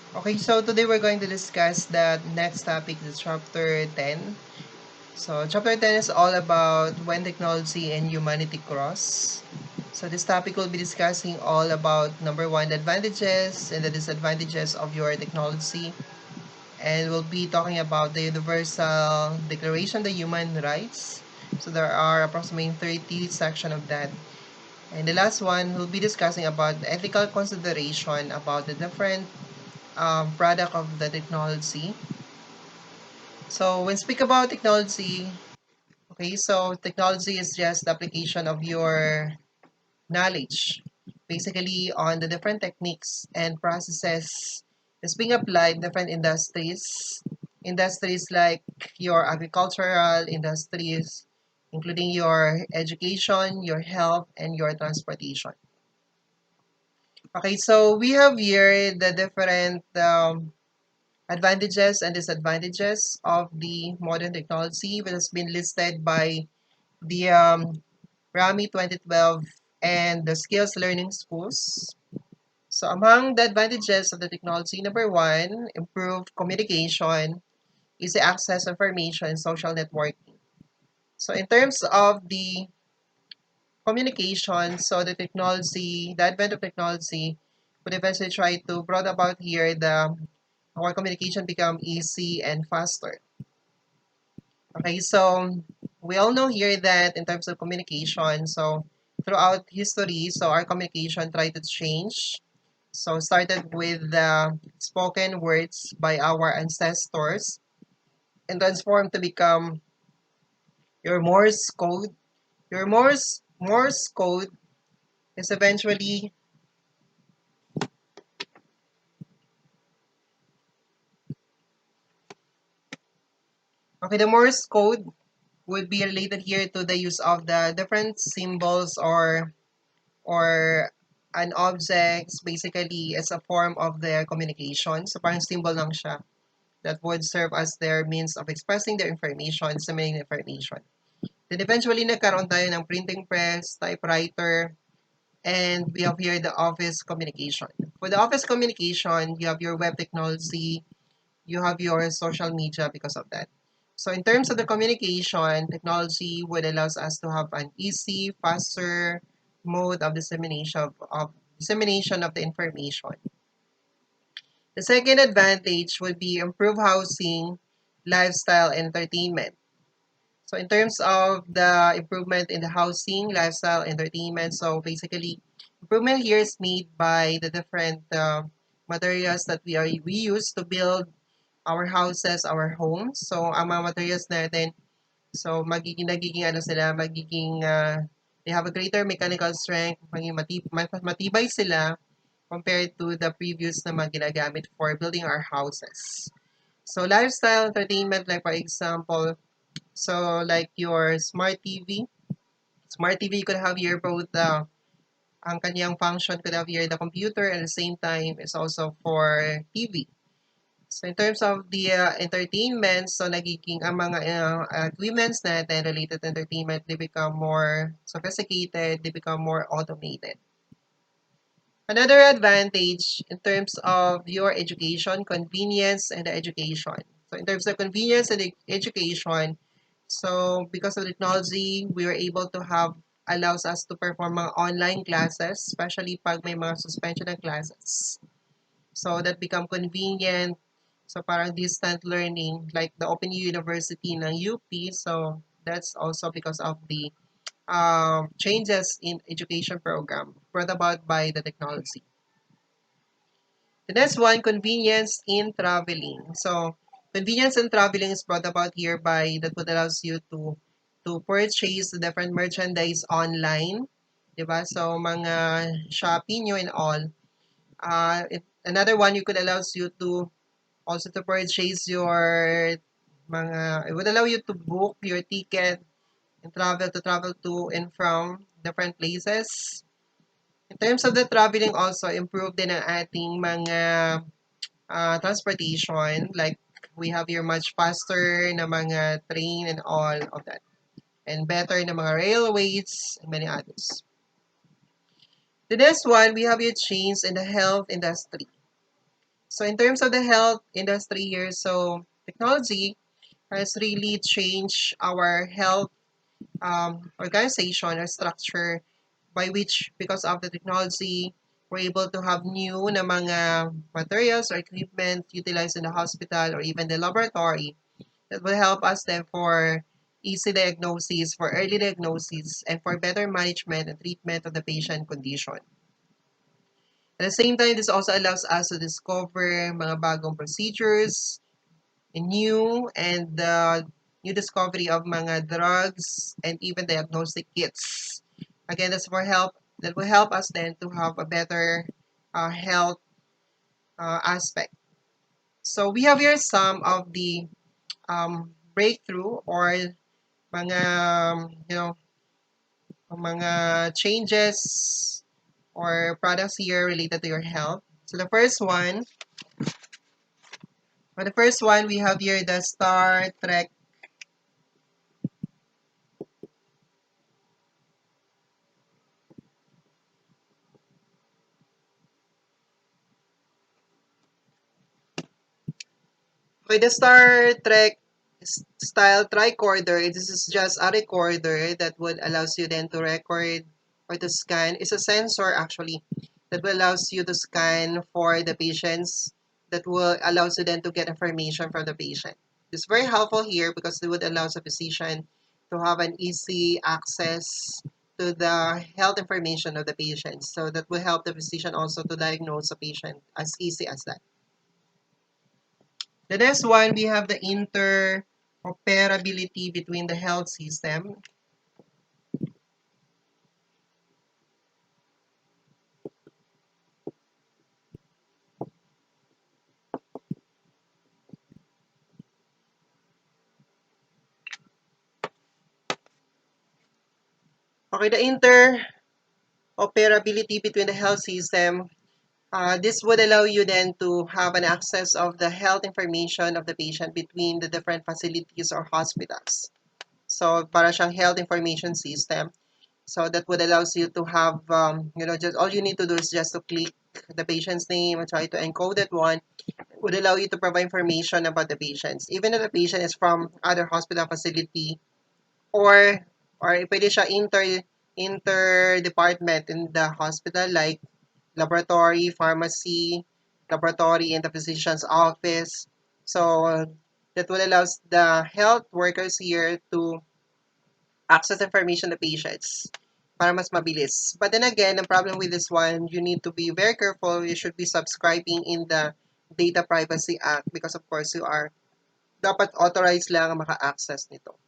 Okay, so today we're going to discuss the next topic, the chapter 10. So chapter 10 is all about when technology and humanity cross. So this topic will be discussing all about number one, the advantages and the disadvantages of your technology. And we'll be talking about the Universal Declaration of the Human Rights. So there are approximately 30 sections of that. And the last one, we'll be discussing about the ethical consideration about the different product of the technology. So when speak about technology, okay, so technology is just the application of your knowledge, basically on the different techniques and processes that's being applied in different industries. Industries like your agricultural industries, including your education, your health, and your transportation. Okay, so we have here the different advantages and disadvantages of the modern technology, which has been listed by the RAMI 2012 and the Skills Learning Schools. So among the advantages of the technology, number one, improved communication, easy access to information, and social networking. So in terms of the communication, so the advent of technology would eventually try to brought about here the our communication become easy and faster. Okay, so we all know here that in terms of communication, so throughout history, so our communication tried to change. So started with the spoken words by our ancestors and transformed to become your Morse code. Your Morse code is eventually okay. The Morse code would be related here to the use of the different symbols or an objects basically as a form of their communication. So parang symbol lang siya that would serve as their means of expressing their information, disseminating information. Then eventually nagkaroon tayo ng printing press, typewriter, and we have here the office communication. For the office communication, you have your web technology, you have your social media because of that. So in terms of the communication, technology would allows us to have an easy, faster mode of dissemination of the information. The second advantage would be improved housing, lifestyle, and entertainment. So in terms of the improvement in the housing, lifestyle, entertainment, so basically improvement here is made by the different materials that we use to build our houses, our homes. So ang mga materials natin, so nagiging ano sila, they have a greater mechanical strength, mas matibay sila compared to the previous na mga ginagamit for building our houses. So lifestyle entertainment, like for example, so like your smart TV. Smart TV could have here both ang kanyang function could have here the computer and at the same time is also for TV. So in terms of the entertainment, so nagiging ang mga equipments natin related to entertainment, they become more sophisticated, they become more automated. Another advantage in terms of your education, convenience and the education. So in terms of convenience and education, so because of technology, we were able to have allows us to perform mga online classes, especially pag may mga suspension ng classes. So that become convenient. So parang distant learning like the Open University ng UP. So that's also because of the changes in education program brought about by the technology. The next one, convenience in traveling. So convenience in traveling is brought about here by that would allows you to purchase the different merchandise online. Diba? So mga Shopee nyo and all. Another one you could allows you to also to purchase your it would allow you to book your ticket and travel to and from different places. In terms of the traveling also, improve din ang ating mga transportation. Like, we have your much faster na mga train and all of that. And better na mga railways and many others. The next one, we have your change in the health industry. So in terms of the health industry here, so technology has really changed our health organization or structure by which because of the technology, we're able to have new na mga materials or equipment utilized in the hospital or even the laboratory that will help us then for easy diagnosis, for early diagnosis, and for better management and treatment of the patient condition. At the same time, this also allows us to discover mga bagong procedures, new and new discovery of mga drugs and even diagnostic kits. Again, that's for help that will help us then to have a better health aspect. So we have here some of the breakthrough or mga mga changes or products here related to your health. So the first one we have here the Star Trek. With the Star Trek style tricorder, this is just a recorder that would allows you then to record or to scan. It's a sensor actually that will allows you to scan for the patients that will allows you then to get information from the patient. It's very helpful here because it would allow the physician to have an easy access to the health information of the patient. So that will help the physician also to diagnose a patient as easy as that. The next one, we have the interoperability between the health system. Okay, the interoperability between the health system, this would allow you then to have an access of the health information of the patient between the different facilities or hospitals. So, para siyang health information system. So that would allows you to have, just all you need to do is just to click the patient's name and try to encode that one. It would allow you to provide information about the patients. Even if the patient is from other hospital facility or pwede siya inter-department in the hospital like laboratory, pharmacy, laboratory in the physician's office. So that will allow the health workers here to access information to patients para mas mabilis. But then again, the problem with this one, you need to be very careful. You should be subscribing in the Data Privacy Act because of course you are dapat authorized lang ang maka-access nito.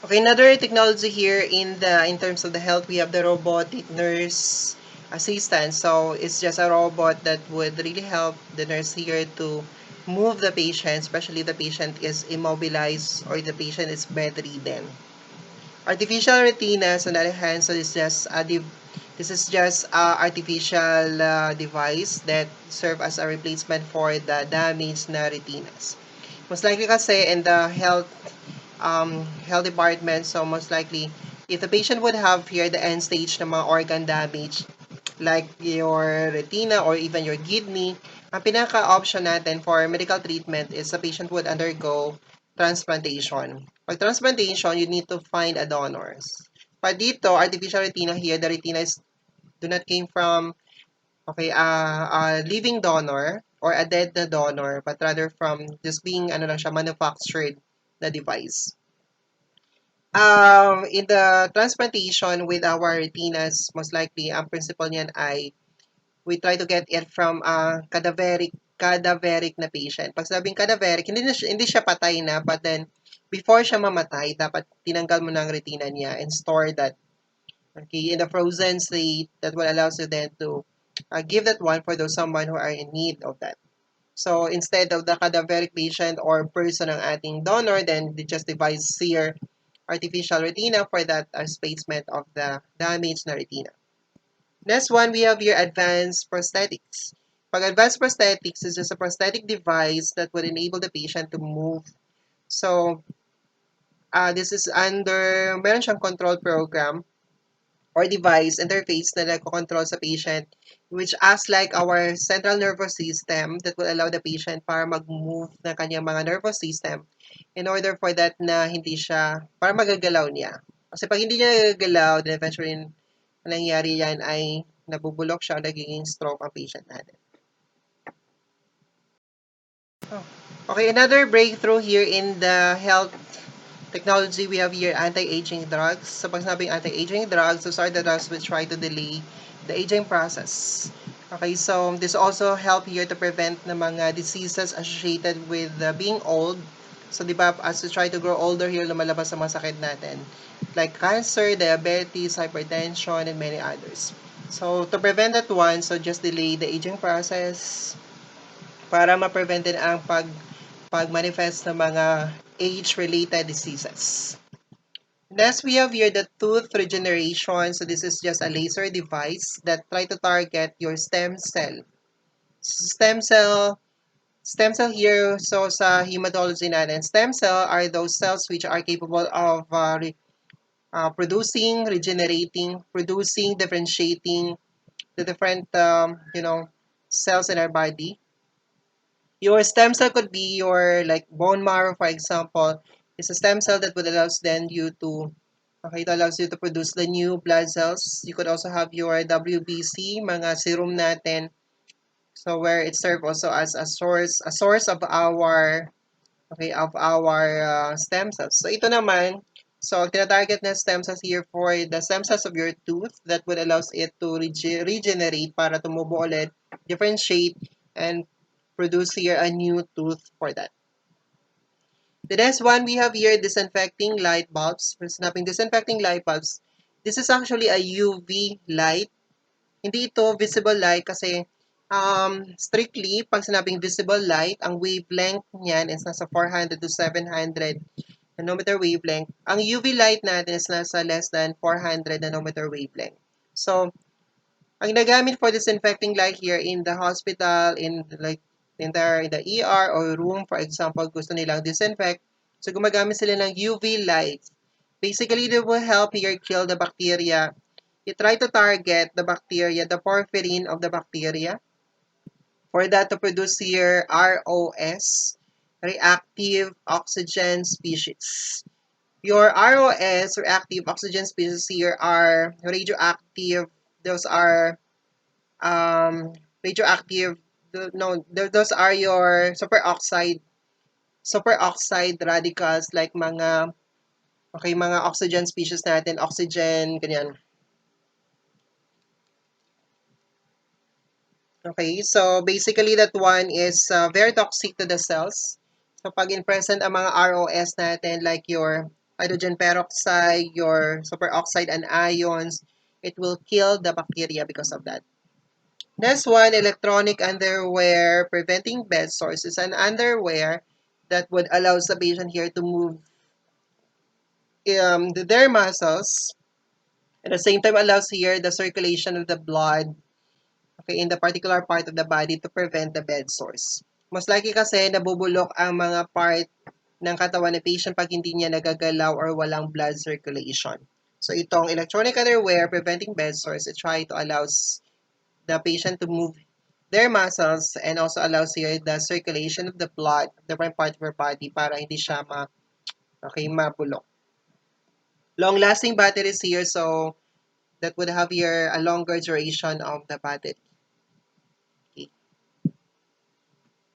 Okay, another technology here in terms of the health, we have the robotic nurse assistant. So it's just a robot that would really help the nurse here to move the patient, especially the patient is immobilized or the patient is bedridden. Artificial retinas, on the other hand, so this is just a artificial device that serve as a replacement for the damaged na retinas. Most likely kasi in the health department, so most likely if the patient would have here the end stage ng mga organ damage like your retina or even your kidney, ang pinaka-option natin for medical treatment is the patient would undergo transplantation. Pag transplantation, you need to find a donor. Pag dito, artificial retina here, the retina is do not came from a living donor or a dead na donor, but rather from just being ano lang siya, manufactured na device. In the transplantation with our retinas, most likely, ang principle niyan ay we try to get it from a cadaveric na patient. Pag sabing cadaveric, hindi siya patay na, but then, before siya mamatay, dapat tinanggal mo ng retina niya and store that, okay, in the frozen state that will allow you then to give that one for those someone who are in need of that. So, instead of the cadaveric patient or person ang ating donor, then they just devise here artificial retina for that spacement of the damaged na retina. Next one, we have here advanced prosthetics. Pag advanced prosthetics is just a prosthetic device that would enable the patient to move. So, this is under, meron siyang control program or device interface na nagko-control sa patient, which acts like our central nervous system that will allow the patient para mag-move ng kanyang mga nervous system in order for that na hindi siya, para magagalaw niya. Kasi pag hindi niya nagagalaw, then eventually ang nangyayari yan ay nabubulok siya o nagiging stroke ang patient natin. Okay, another breakthrough here in the health technology, we have here anti-aging drugs. So pag sinabing anti-aging drugs, those are the drugs which try to delay the aging process. Okay, so this also help here to prevent the mga diseases associated with being old. So di ba, as we try to grow older here, lumalabas ang mga sakit natin. Like cancer, diabetes, hypertension, and many others. So to prevent that one, so just delay the aging process para ma-prevent din ang pag-manifest ng mga age-related diseases. Next, we have here the tooth regeneration. So this is just a laser device that try to target your stem cell. Stem cell here, so sa hematology natin, stem cell are those cells which are capable of producing, regenerating, producing, differentiating the different, cells in our body. Your stem cell could be your like bone marrow, for example. It's a stem cell that would allows then you to it allows you to produce the new blood cells. You could also have your WBC, mga serum natin. So where it serves also as a source of our stem cells. So ito naman, so tinatarget na stem cells here for the stem cells of your tooth that would allows it to regenerate para tumubo ulit, differentiate, and produce here a new tooth for that. The next one we have here, disinfecting light bulbs. For sinabing disinfecting light bulbs, this is actually a UV light. Hindi ito visible light kasi strictly, pag sinabing visible light, ang wavelength niyan is nasa 400 to 700 nanometer wavelength. Ang UV light natin is nasa less than 400 nanometer wavelength. So, ang ginagamit for disinfecting light here in the hospital, in the ER or room, for example, gusto nilang disinfect. So, gumagamit sila ng UV lights. Basically, they will help here kill the bacteria. You try to target the bacteria, the porphyrin of the bacteria, for that to produce here ROS, reactive oxygen species. Your ROS, reactive oxygen species here, are radioactive. Those are radioactive. No, those are your superoxide radicals, like mga oxygen species natin, oxygen, ganyan. Okay, so basically that one is very toxic to the cells. So pag in present ang mga ROS natin, like your hydrogen peroxide, your superoxide anions, it will kill the bacteria because of that. Next one, electronic underwear preventing bed sores, is an underwear that would allow the patient here to move their muscles. At the same time, allows here the circulation of the blood, okay, in the particular part of the body to prevent the bed sores. Most likely kasi nabubulok ang mga part ng katawan ng patient pag hindi niya nagagalaw or walang blood circulation. So itong electronic underwear preventing bed sores, it try to allows the patient to move their muscles and also allows here the circulation of the blood, different part of her body, para hindi siya mabulok. Long-lasting batteries here, so that would have here a longer duration of the battery.